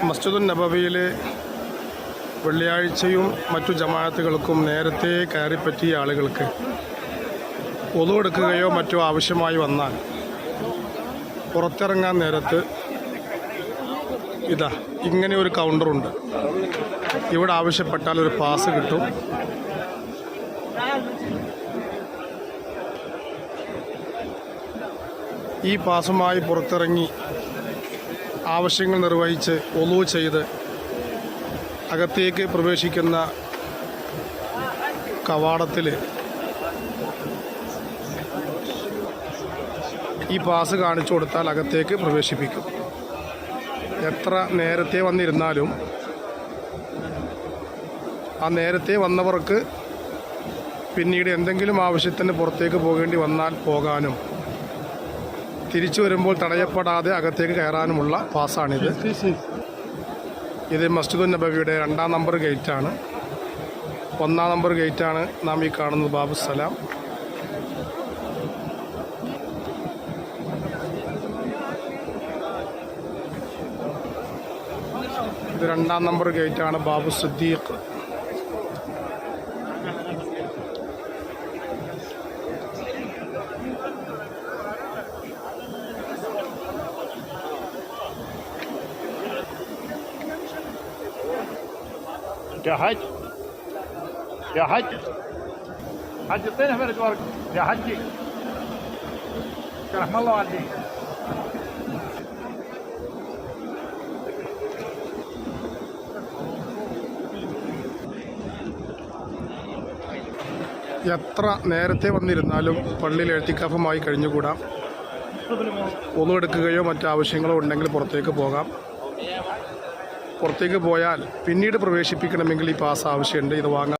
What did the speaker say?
മസ്ജിദുൻ നബവിയിൽ വെള്ളിയാഴ്ചയും മറ്റു ജമാഅത്തുകൾക്കും നേരത്തെ കയറിപ്പറ്റിയ ആളുകൾക്ക് ഒളു എടുക്കുകയോ മറ്റോ ആവശ്യമായി വന്നാൽ പുറത്തിറങ്ങാൻ നേരത്ത് ഇതാ ഇങ്ങനെ ഒരു കൗണ്ടറുണ്ട്. ഇവിടെ ആവശ്യപ്പെട്ടാൽ ഒരു പാസ് കിട്ടും. ഈ പാസുമായി പുറത്തിറങ്ങി ആവശ്യങ്ങൾ നിർവഹിച്ച് ഒളു ചെയ്ത് അകത്തേക്ക് പ്രവേശിക്കുന്ന കവാടത്തിൽ ഈ പാസ് കാണിച്ചു കൊടുത്താൽ അകത്തേക്ക് പ്രവേശിപ്പിക്കും. എത്ര നേരത്തെ വന്നിരുന്നാലും ആ നേരത്തെ വന്നവർക്ക് പിന്നീട് എന്തെങ്കിലും ആവശ്യത്തിന് പുറത്തേക്ക് പോകേണ്ടി വന്നാൽ പോകാനും തിരിച്ചു വരുമ്പോൾ തടയപ്പെടാതെ അകത്തേക്ക് കയറാനുമുള്ള പാസ്സാണിത്. ഇത് മസ്ജിദുൻ നബവിയുടെ 2-ാം നമ്പർ ഗേറ്റാണ്. 1-ാം നമ്പർ ഗേറ്റാണ് നാം ഈ കാണുന്നത് ബാബുസ്സലാം. ഇത് 2-ാം നമ്പർ ഗേറ്റാണ് ബാബു സിദ്ദീഖ്. يا حج يا حج حج اعطينا فرد ورق يا حجي رحم الله والديك. എത്ര നേരത്തെ വന്നിരുന്നാലും പള്ളിയിൽ എഴുത്തിക്കാഫമായി കഴിഞ്ഞുകൂടാം. ഒളു എടുക്കുകയോ മറ്റാവശ്യങ്ങളോ ഉണ്ടെങ്കിൽ പുറത്തേക്ക് പോകാം. പുറത്തേക്ക് പോയാൽ പിന്നീട് പ്രവേശിപ്പിക്കണമെങ്കിൽ ഈ പാസ് ആവശ്യമുണ്ട്. ഇത് വാങ്ങാൻ